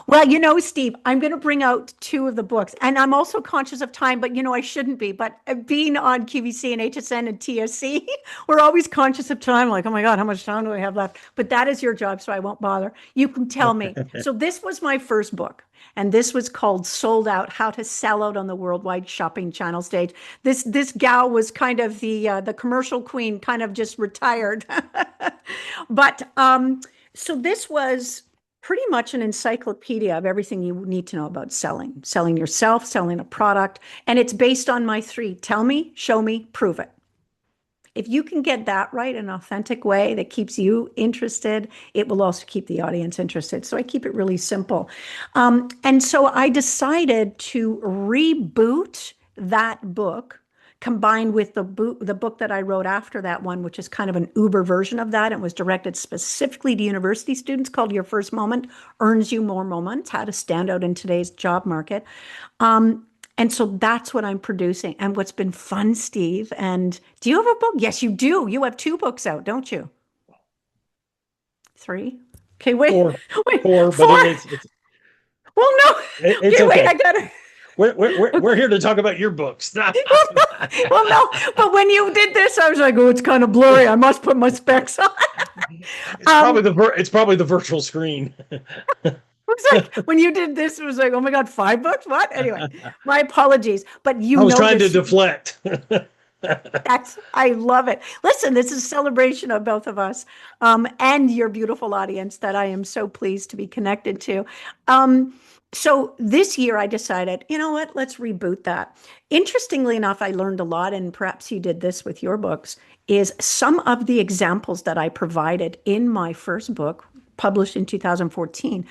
B: Well, Steve, I'm going to bring out two of the books, and I'm also conscious of time, but I shouldn't be. But being on QVC and HSN and TSC, we're always conscious of time. Like, oh my God, how much time do I have left? But that is your job, so I won't bother. You can tell me. So this was my first book, and this was called "Sold Out: How to Sell Out on the Worldwide Shopping Channel Stage." This gal was kind of the commercial queen, kind of just retired, but so this was pretty much an encyclopedia of everything you need to know about selling yourself, selling a product. And it's based on my three: tell me, show me, prove it. If you can get that right in an authentic way that keeps you interested, it will also keep the audience interested. So I keep it really simple. And so I decided to reboot that book combined with the book that I wrote after that one, which is kind of an Uber version of that. It was directed specifically to university students, called Your First Moment Earns You More Moments: How to Stand Out in Today's Job Market. And so that's what I'm producing. And what's been fun, Steve, and do you have a book? Yes, you do. You have two books out, don't you? Three? Okay, wait,
A: Four,
B: wait,
A: four, but
B: four.
A: it's
B: Well, no.
A: it's
B: Okay, wait, I
A: okay.
B: gotta.
A: We're here to talk about your books.
B: Well, no, but when you did this, I was like, oh, it's kind of blurry. I must put my specs on. Um,
A: It's probably the virtual screen.
B: it was like when you did this, it was like, oh my God, 5 books? What? Anyway, my apologies. But
A: I
B: you
A: was
B: know
A: trying to
B: this.
A: deflect.
B: I love it. Listen, this is a celebration of both of us, and your beautiful audience that I am so pleased to be connected to. Um, so this year I decided, you know what, let's reboot that. Interestingly enough, I learned a lot, and perhaps you did this with your books, is some of the examples that I provided in my first book, published in 2014,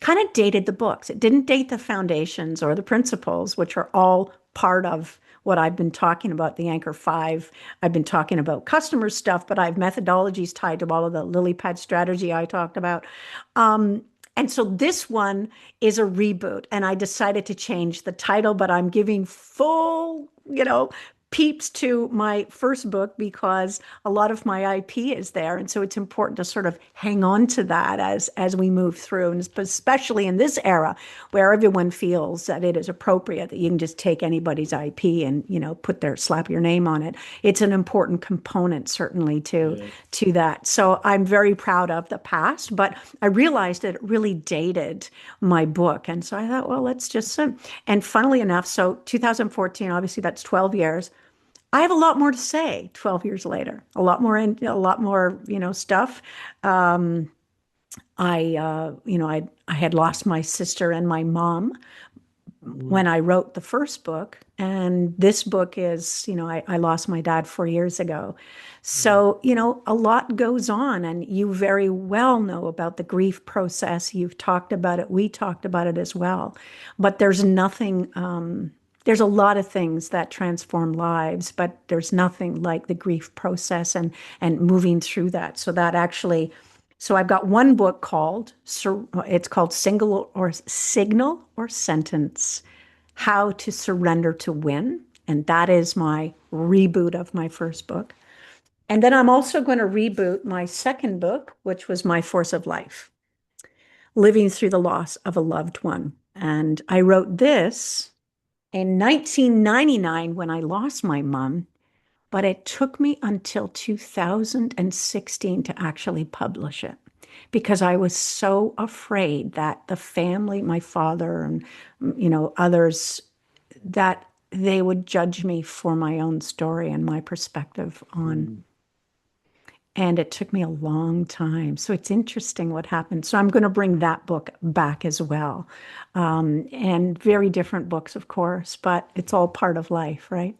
B: kind of dated the books. It didn't date the foundations or the principles, which are all part of what I've been talking about, the Anchor Five. I've been talking about customer stuff, but I have methodologies tied to all of the lily pad strategy I talked about. Um, and so this one is a reboot, and I decided to change the title, but I'm giving full, peeps to my first book because a lot of my IP is there. And so it's important to sort of hang on to that as we move through, and especially in this era where everyone feels that it is appropriate that you can just take anybody's IP and, slap your name on it. It's an important component certainly
A: Yeah.
B: to that. So I'm very proud of the past, but I realized that it really dated my book. And so I thought, well, let's just, and funnily enough, so 2014, obviously that's 12 years. I have a lot more to say 12 years later, a lot more, stuff. Um, I had lost my sister and my mom
A: Mhm.
B: when I wrote the first book. And this book is, I lost my dad 4 years ago. So, a lot goes on, and you very well know about the grief process. You've talked about it. We talked about it as well. But there's a lot of things that transform lives, but there's nothing like the grief process and moving through that. So I've got one book it's called Single or Signal or Sentence: How to Surrender to Win. And that is my reboot of my first book. And then I'm also going to reboot my second book, which was My Force of Life, Living Through the Loss of a Loved One. And I wrote this in 1999 when I lost my mom, but it took me until 2016 to actually publish it because I was so afraid that the family, my father and others, that they would judge me for my own story and my perspective on.
A: Mm.
B: And it took me a long time. So it's interesting what happened. So I'm going to bring that book back as well. And very different books, of course, but it's all part of life, right?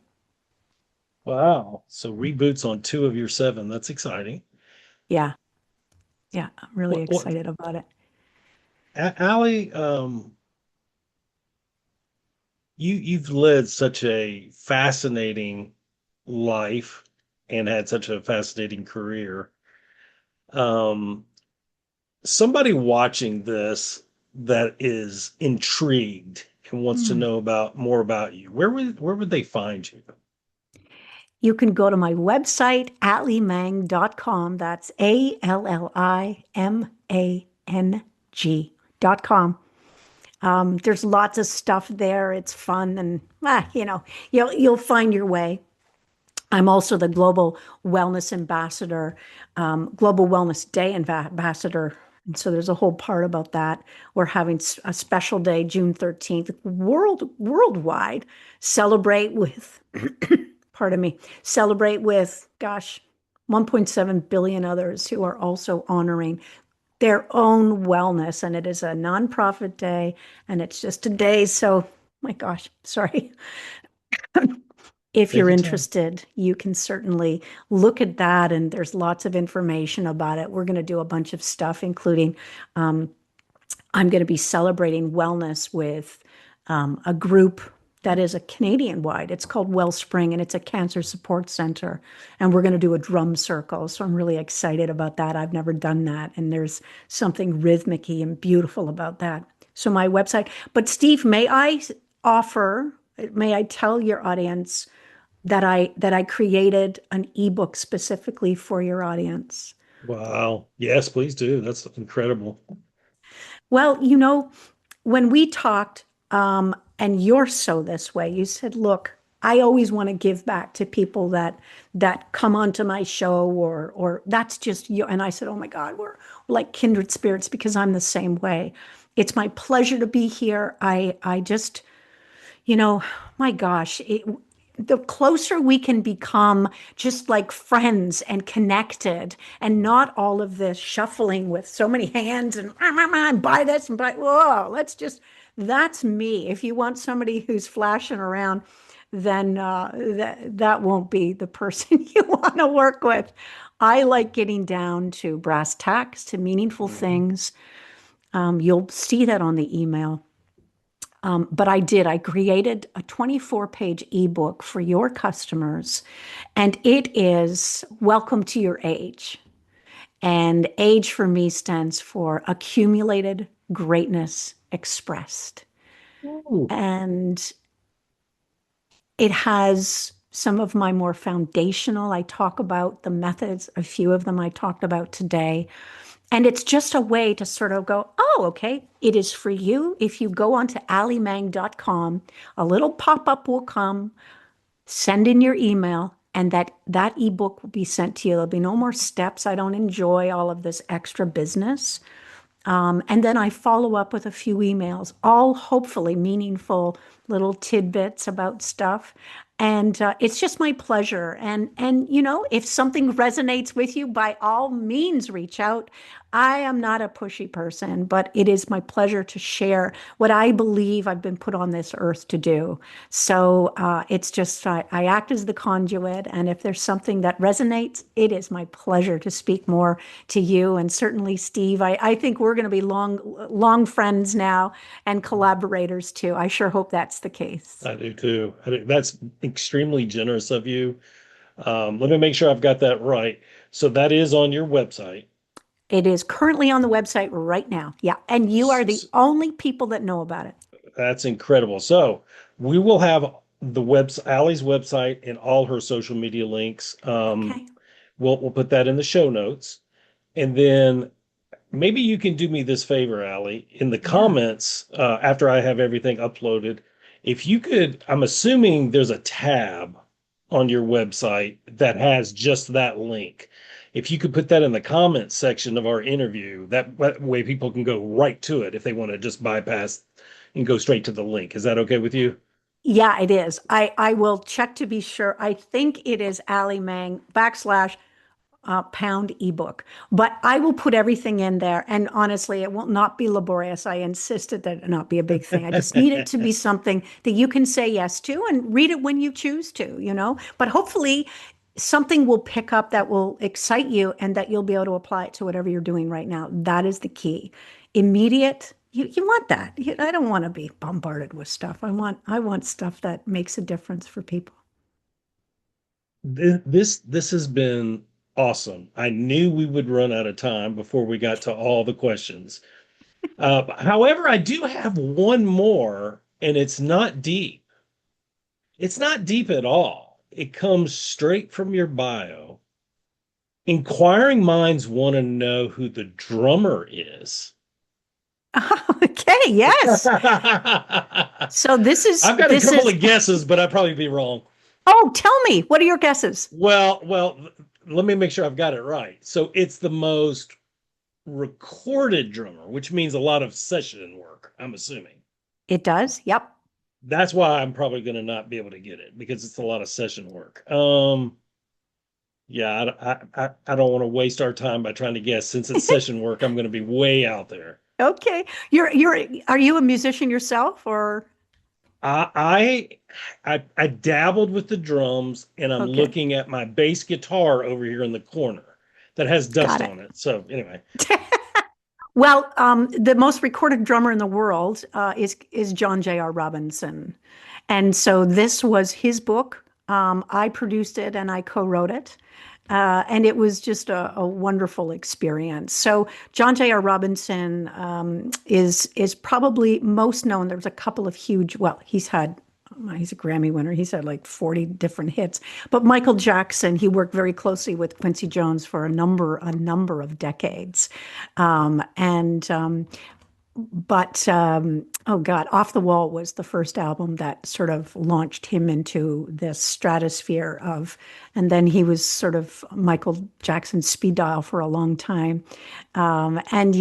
A: Wow. So reboots on two of your seven. That's exciting.
B: Yeah. Yeah. I'm really
A: What
B: excited about it.
A: Allie, you've led such a fascinating life and had such a fascinating career. Um, Somebody watching this that is intrigued and wants to
B: Hmm.
A: know about more about you, where would they find you?
B: You can go to my website, allimang.com. That's ALLIMANG.com. There's lots of stuff there. It's fun and you'll find your way. I'm also the Global Wellness Ambassador, Global Wellness Day Ambassador. And so there's a whole part about that. We're having a special day, June 13th, worldwide, celebrate with, pardon me, celebrate with, gosh, 1.7 billion others who are also honoring their own wellness. And it is a nonprofit day, and it's just a day. So, my gosh, sorry. If
A: Take
B: you're
A: your time.
B: interested, you can certainly look at that, and there's lots of information about it. We're going to do a bunch of stuff, including um, I'm going to be celebrating wellness with a group that is a Canadian wide. It's called Wellspring, and it's a cancer support center. And we're going to do a drum circle. So I'm really excited about that. I've never done that. And there's something rhythmic-y and beautiful about that. So my website. But Steve, may I tell your audience that I created an ebook specifically for your audience?
A: Wow. Yes, please do. That's incredible.
B: Well, when we talked, and you're so this way, you said, "Look, I always want to give back to people that come onto my show, or that's just you." And I said, "Oh my God, we're like kindred spirits because I'm the same way. It's my pleasure to be here. I just, you know, my gosh, the closer we can become just like friends and connected and not all of this shuffling with so many hands and buy this and buy, whoa, that's me. If you want somebody who's flashing around, then that won't be the person you want to work with. I like getting down to brass tacks, to meaningful
A: Mhm.
B: things. You'll see that on the email. But I created a 24-page ebook for your customers, and it is Welcome to Your Age. And age for me stands for Accumulated Greatness Expressed.
A: Ooh.
B: And it has some of my more foundational, I talk about the methods, a few of them I talked about today. And it's just a way to sort of go, oh, okay, it is for you. If you go onto allimang.com, a little pop-up will come, send in your email, and that ebook will be sent to you. There'll be no more steps. I don't enjoy all of this extra business. And then I follow up with a few emails, all hopefully meaningful little tidbits about stuff. And it's just my pleasure. And if something resonates with you, by all means, reach out. I am not a pushy person, but it is my pleasure to share what I believe I've been put on this earth to do. So it's just I act as the conduit, and if there's something that resonates, it is my pleasure to speak more to you. And certainly, Steve, I think we're going to be long friends now and collaborators too. I sure hope that's the case.
A: I do too. That's extremely generous of you. Let me make sure I've got that right. So that is on your website.
B: It is currently on the website right now. Yeah. And you are the only people that know about it.
A: That's incredible. So we will have Allie's website and all her social media links.
B: Okay.
A: We'll put that in the show notes. And then maybe you can do me this favor, Allie, in the
B: Yeah.
A: comments after I have everything uploaded. If you could, I'm assuming there's a tab on your website that has just that link. If you could put that in the comments section of our interview, that way people can go right to it if they want to just bypass and go straight to the link. Is that okay with you?
B: Yeah, it is. I will check to be sure. I think it is Alli Mang / pound ebook. But I will put everything in there. And honestly, it will not be laborious. I insisted that it not be a big thing. I just need it to be something that you can say yes to and read it when you choose to, But hopefully, something will pick up that will excite you and that you'll be able to apply it to whatever you're doing right now. That is the key. Immediate. You want that. I don't want to be bombarded with stuff. I want stuff that makes a difference for people.
A: This has been awesome. I knew we would run out of time before we got to all the questions. However, I do have one more, and it's not deep. It's not deep at all. It comes straight from your bio. Inquiring minds want to know who the drummer is.
B: Okay, yes.
A: I've
B: So this is
A: got a
B: this
A: couple
B: is
A: of guesses, but I'd probably be wrong.
B: Oh, tell me, what are your guesses?
A: Well, let me make sure I've got it right. So it's the most recorded drummer, which means a lot of session work, I'm assuming.
B: It does. Yep.
A: That's why I'm probably going to not be able to get it because it's a lot of session work. Yeah, I don't want to waste our time by trying to guess. Since it's session work, I'm going to be way out there.
B: Okay. Are you a musician yourself or
A: I dabbled with the drums, and I'm
B: okay.
A: looking at my bass guitar over here in the corner that has
B: Got
A: dust
B: it.
A: on it. So anyway,
B: Well, the most recorded drummer in the world is John J.R. Robinson. And so this was his book. I produced it and I co-wrote it. And it was just a wonderful experience. So John J.R. Robinson is probably most known. There's a couple of huge, well, he's a Grammy winner. He's had like 40 different hits. But Michael Jackson, he worked very closely with Quincy Jones for a number of decades. And but oh God, Off the Wall was the first album that sort of launched him into this stratosphere of, and then he was sort of Michael Jackson's speed dial for a long time. And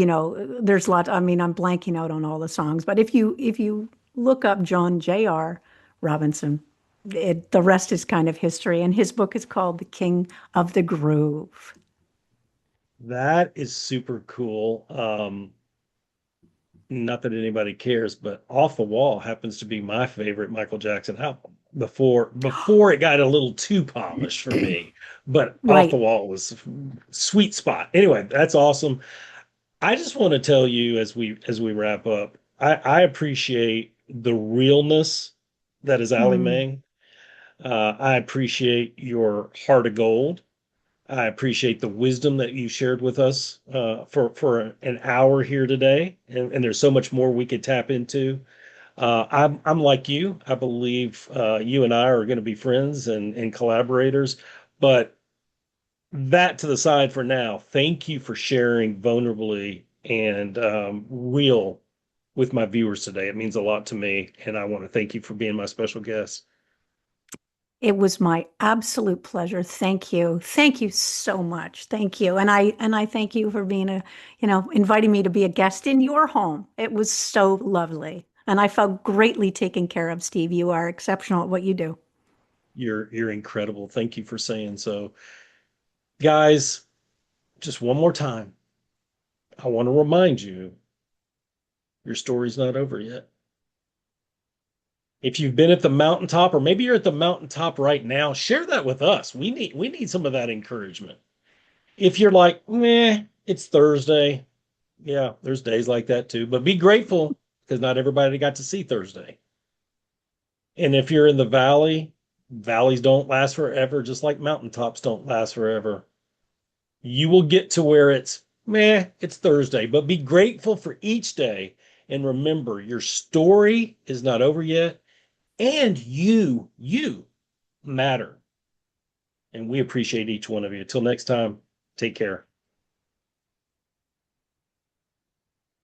B: there's a lot. I mean, I'm blanking out on all the songs, but if you look up John J.R. Robinson, the rest is kind of history. And his book is called The King of the Groove.
A: that is super cool. Not that anybody cares, but Off the Wall happens to be my favorite Michael Jackson album before it got a little too polished for me. But Off the
B: Right.
A: Wall was sweet spot. Anyway, that's awesome. I just want to tell you as we wrap up, I appreciate the realness that is Alli
B: Mm.
A: Mang. I appreciate your heart of gold. I appreciate the wisdom that you shared with us for an hour here today, and there's so much more we could tap into. I'm like you. I believe you and I are going to be friends and collaborators, but that to the side for now. Thank you for sharing vulnerably and real with my viewers today. It means a lot to me, and I want to thank you for being my special guest.
B: It was my absolute pleasure. Thank you. Thank you so much. Thank you. And I thank you for being inviting me to be a guest in your home. It was so lovely. And I felt greatly taken care of, Steve. You are exceptional at what you do.
A: You're incredible. Thank you for saying so. Guys, just one more time, I want to remind you your story's not over yet. If you've been at the mountaintop, or maybe you're at the mountaintop right now, share that with us. We need some of that encouragement. If you're like, meh, it's Thursday. Yeah, there's days like that too. But be grateful because not everybody got to see Thursday. And if you're in the valley, valleys don't last forever, just like mountaintops don't last forever. You will get to where it's meh, it's Thursday, but be grateful for each day And remember, your story is not over yet, and you matter. And we appreciate each one of you. Until next time, take care.